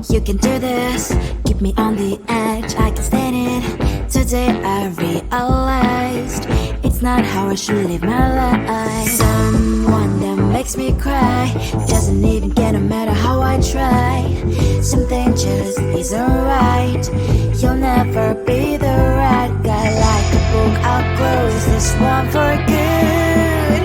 You can do this, keep me on the edge, I can stand it. Today I realized it's not how I should live my life. Someone that makes me cry doesn't even get no matter how I try. Something just isn't right. You'll never be the right guy. Like a book, I'll close this one for good.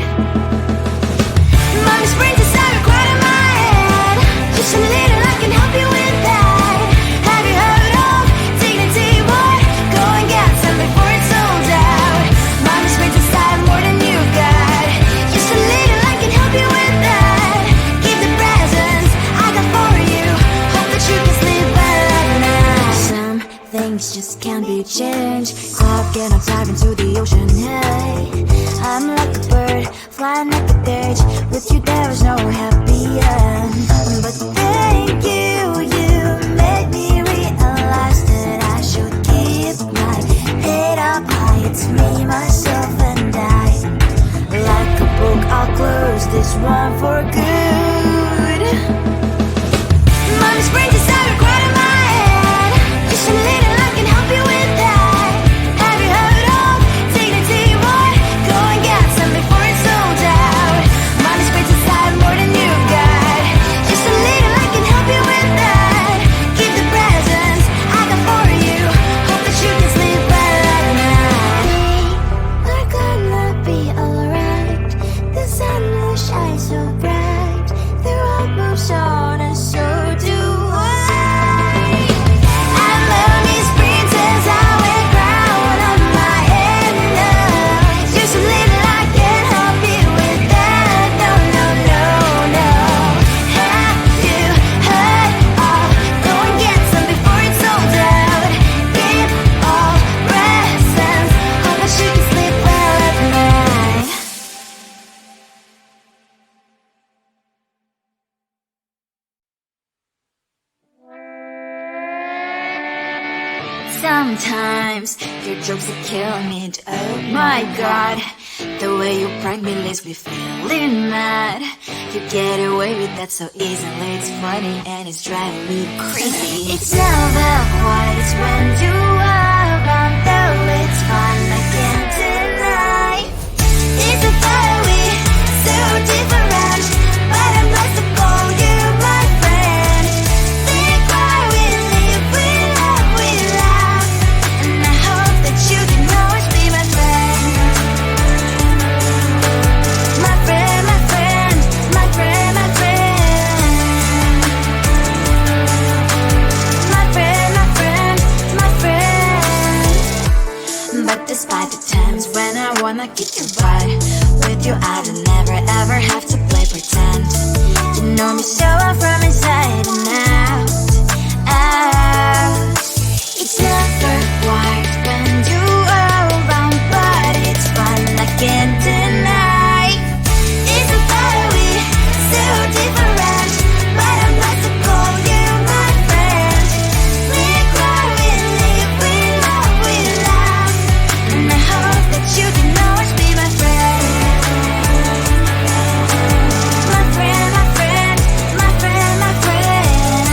Mommy springs inside a quite in my head. Just a little, I can help you with that. Have you heard of dignity, boy? Go and get some before it's sold out. Mommy springs inside more than you got. Just a little, I can help you with that. Keep the presents I got for you. Hope that you can sleep well at night. Some things just can't be changed. Cloud getting dive into the ocean, hey. I'm like a bird, flying like a cage. With you there is no happy end. But thank you, you made me realize that I should keep my head up high. It's me, myself and I. Like a book, I'll close this one for good. Mommy springs inside a quite in my head. Just a little, I can help you with that. Have you heard of dignity, boy? Go and get some before it's sold out. Mommy springs inside more than you got. Just a little, I can help you with that. Keep the presents I got for you. Hope that you can sleep well at night. We're gonna be alright. The sun will shine so bright. The road moves on and so do I. And lonely sprinters, I wear crown on my head now. Just a little, I can help you with that. No, no, no, no. Have you heard of? Go and get some before it's sold out. Keep all presents. Hope that you can sleep well at night. Sometimes your jokes that kill me. Oh my god, the way you prank me leaves me feeling mad. You get away with that so easily. It's funny and it's driving me crazy. It's never quiet, it's when you are around. Though it's fun, I can't deny. It's a fire we so different, but I'm blessed to call you my friend. Think why we live, we love, we laugh. And I hope that you can always be my friend. My friend, my friend, my friend, my friend. My friend, my friend, my friend. But despite the times when I wanna kick your butt, with you I don't never ever have to play pretend. You know me so well from inside and out, out. It's never quiet when you are around, but it's fun, I can't deny. It's a fire we so different, but I'm blessed to call you my friend. We cry, we live, we love, we laugh. And I hope that you can always be my friend. My friend, my friend, my friend, my friend.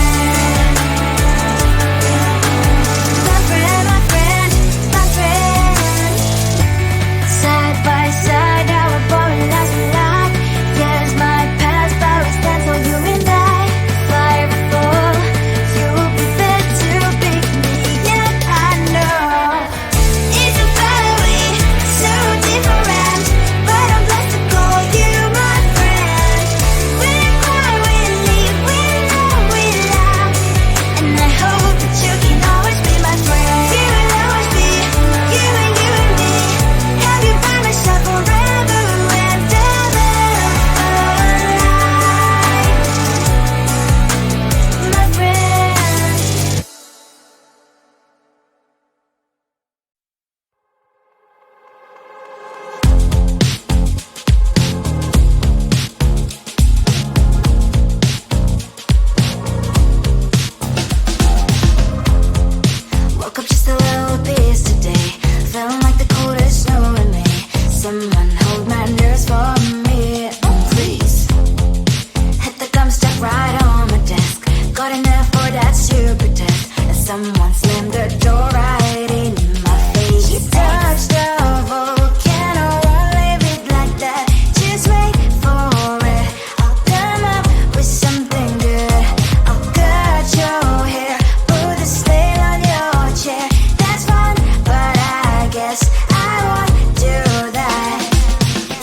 slammed the door right in my face. You touched the volcano, won't leave it like that. Just wait for it. I'll come up with something good. I'll cut your hair, put a stain on your chair. That's fun, but I guess I won't do that.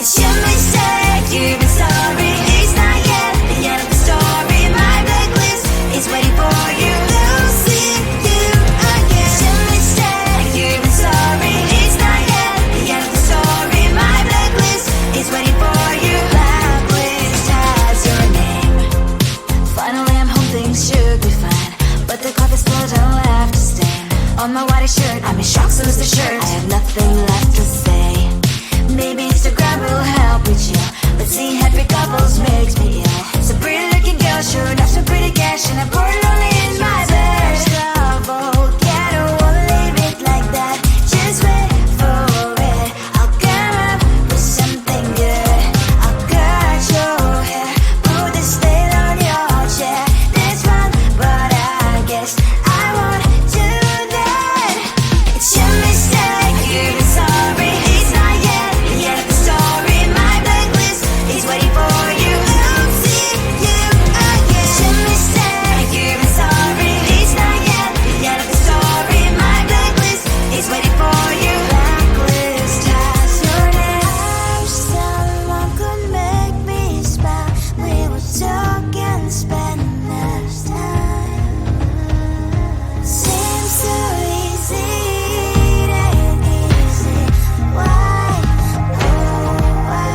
It's your mistake, you've been sorry. It's not yet the end of the story. My blacklist is waiting for you. Losing you again. It's your mistake, you've been sorry. It's not yet the end of the story. My blacklist is waiting for you. Blacklist has your name. Finally I'm home, things should be fine, but the carpet's full, don't have to stain on my white shirt. I'm in shock, so is the shirt. I have nothing left to say. Maybe Instagram will help with you, but seeing happy couples makes me ill. Some pretty looking girl showing off some pretty cash, and I'm pouring only in my bed. Volcano, won't leave it like that. Just wait for it. I'll come up with something good. I'll cut your hair, put the stain on your chair. That's fun, but I guess I won't do that. It's your mistake, you've been sorry. It's not yet the end of the story. My blacklist is waiting for you. Losing you again. It's your mistake, you've been sorry. It's not yet the end of the story. My blacklist is waiting for you. Blacklist has your name. I wish someone could make me smile. We would talk and spend less time. Seems so easy, it ain't easy. Why, oh why?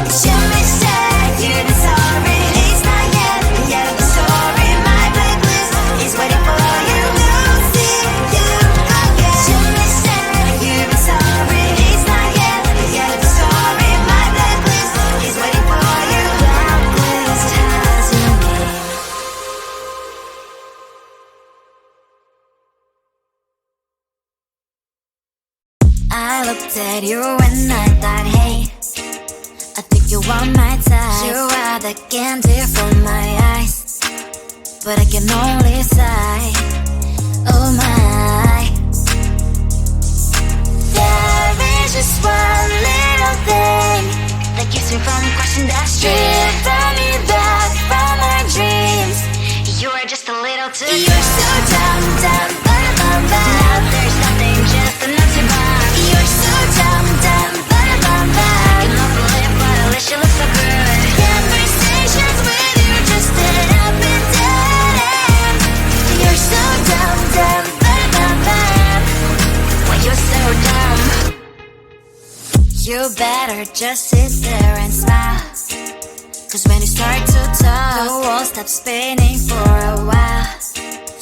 It's your mistake, you've been sorry. It's not yet the end of the story. My blacklist is waiting for you. Losing you again. It's your mistake, you've been sorry. It's not yet the end of the story. My blacklist is waiting for you. Blacklist has your name. I looked at you and I thought, hey, I think you are my type. You are the candy from my eyes, but I can only sigh. Oh my. There is just one little thing that keeps me from crossing that street. Drive me back from my dreams. You are just a little too good. You're so dumb, dumb, bum, bum, bum. Now there's nothing, just enough to buy. You're so dumb, dumb, bum, bum, bum. You love to live, but at least you look so good. Conversations with you just end up in dead end. You're so dumb, dumb, bum, bum, bum. Why you're so dumb? You better just sit there and smile, 'cause when you start to talk, the world stops spinning for a while.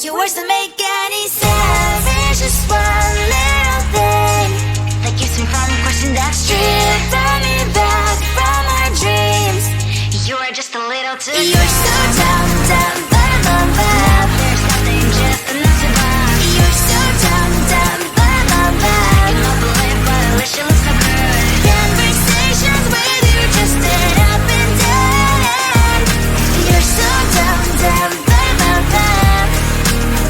Your words don't make any sense. There's just one little thing that keeps me from crossing that street. Drive me back from our dreams. You are just a little too good. You're so dumb, dumb, bum, bum, bum. There's nothing, just enough to buy. You're so dumb, dumb, bum, bum, bum. You love to live, but at least you look so good. Conversations with you just end up in dead end. You're so dumb, dumb, bum, bum, bum.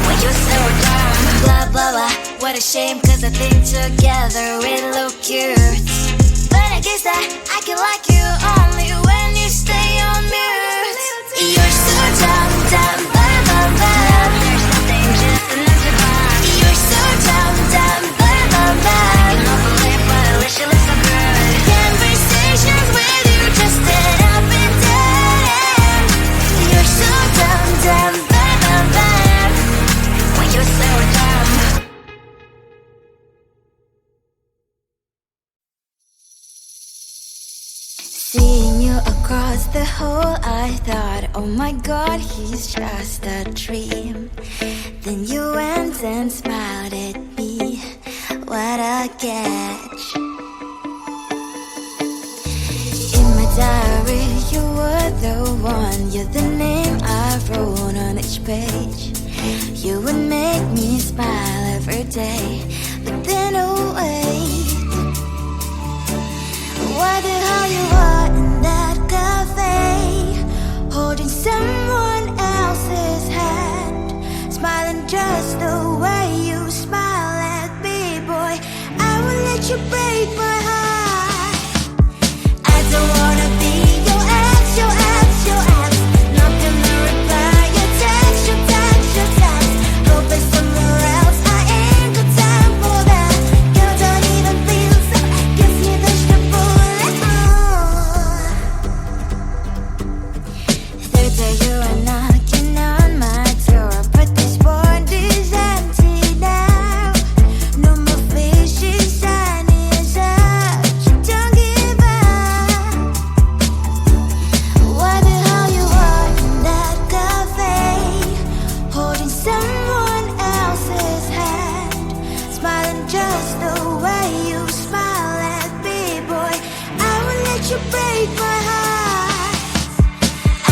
Why you're so dumb? Blah, blah, blah. What a shame, 'cause I think together we look cute. But I guess that I can like you only when you stay on mute. You're so dumb, dumb, bum, bum, bum. There's nothing, just enough to buy. You're so dumb, dumb, bum, bum, bum. You love to live, but at least you look so good. Conversations with you just end up in dead end. You're so dumb, dumb, bum, bum, bum. Why you're so dumb? Seeing you across the hall, I thought, oh my god, he's just a dream. Then you went and smiled at me. What a catch. In my diary, you were the one. You're the name I wrote on each page. You would make me smile every day. But then, oh wait, why the hell you are in that cafe, holding someone else? the way you smile at me, boy. I will let you break my heart. I don't wanna be your ex, your ex, your ex. Not gonna reply your text, your text, your text. Go play somewhere else, I ain't got time for that. You don't even feel so, guess you dodged the bullet. Third day you are knocking on my door, but this board is empty now. No more fishes, sun is up, don't give up. Why the hell you are in that cafe, holding someone else's hand, smiling just the way you smile at me, boy. I will let you break my heart.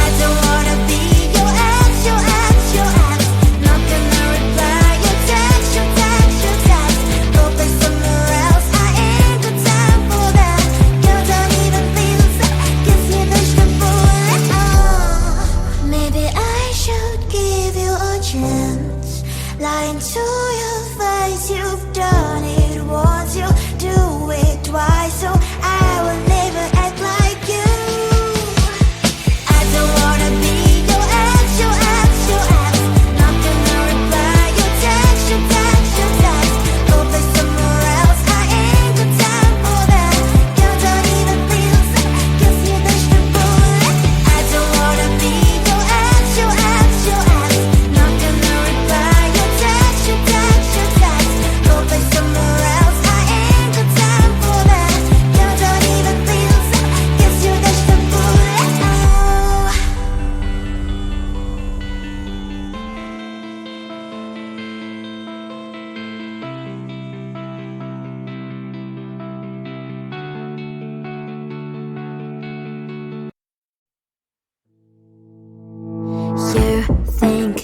I don't wanna be your ex, your ex, your ex. Not gonna reply your text, your text, your text. Go play somewhere else, I ain't got time for that. You don't even feel so, guess you dodged the bullet. Maybe I should give you a chance. Lying to your face, you've done it once, you do it twice, so I will never act like you. I don't wanna be your ex, your ex, your ex. Not gonna reply your text, your text, your text. Go play somewhere else, I ain't got time for that. You don't even feel so, guess you dodged the bullet. I don't wanna be your ex, your ex, your ex. Not gonna reply your text, your text, your text. Go play somewhere else, I ain't got time for that. You don't even feel so, guess you dodged the bullet. You think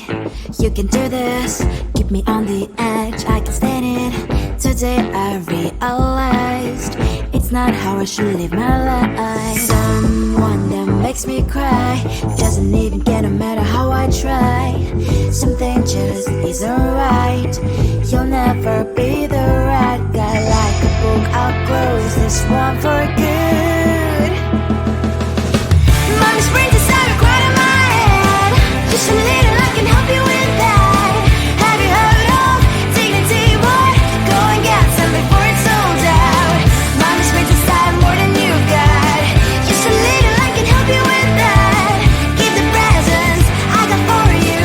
you can do this, keep me on the edge, I can stand it. Today I realized it's not how I should live my life. Someone that makes me cry doesn't even get no matter how I try. Something just isn't right. You'll never be the right guy. Like a book, I'll close this one for good. Mommy's brains inside are quite in my head. Just a little, I can help you with that. Have you heard of dignity, boy? Go and get some before it's sold out. Mommy's brains inside more than you've got. Just a little, I can help you with that. Keep the presents I got for you.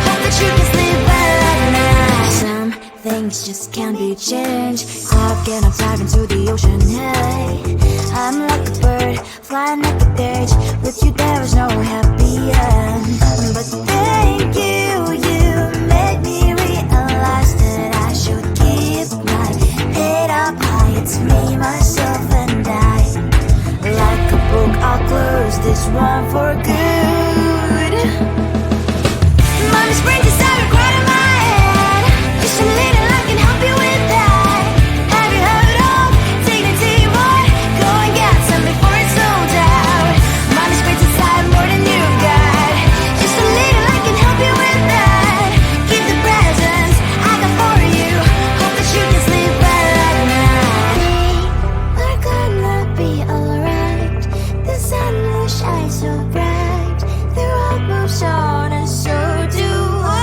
Hope that you can sleep well at night. Some things just can't be changed. I've get up dive into the ocean, hey. I'm like a bird, flying like a cage. With you there is no happy end. But thank you, you made me realize that I should keep my head up high. It's me, myself and I. Like a book, I'll close this one for good. Mommy's brains inside are quite in my head. Just a little, I can help you with that. Have you heard of dignity, boy? Go and get some before it's sold out. Mommy's brains inside more than you've got. Just a little, I can help you with that. Keep the presents I got for you. Hope that you can sleep well at night. We're gonna be alright. The sun will shine so bright. The road moves on and so do I.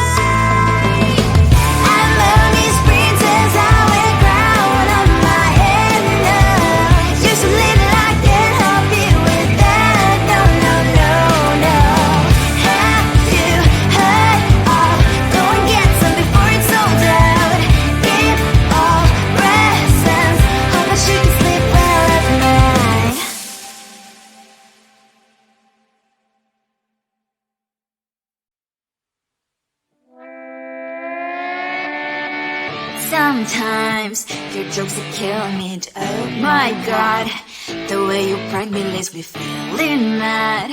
I'm Bonnie's princess, I wear crown on my head now. Just a little, I can help you with that. No, no, no, no. Have you heard of? Go and get some before it's sold out. Give all presents. Hope that you can sleep well at night. Sometimes your jokes that kill me. Oh my god, the way you prank me leaves me feeling mad.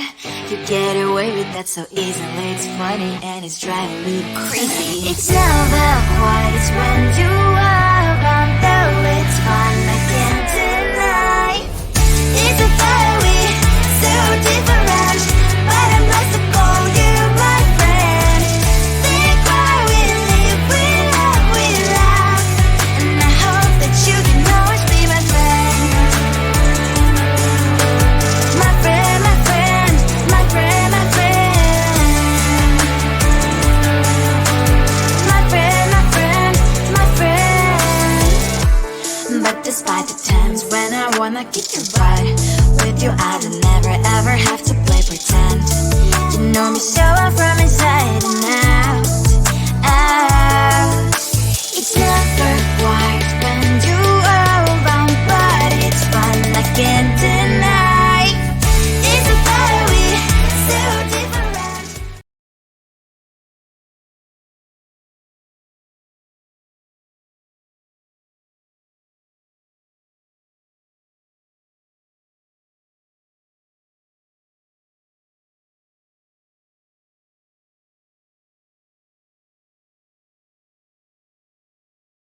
You get away with that so easily. It's funny and it's driving me crazy. It's never quiet, it's when you are around. Though it's fun, I can't deny. It's a fire we so different, but I must have called you my friend. Think why we live without. wanna kick your butt. With you I don't never ever have to play pretend. You know me so well from inside and out.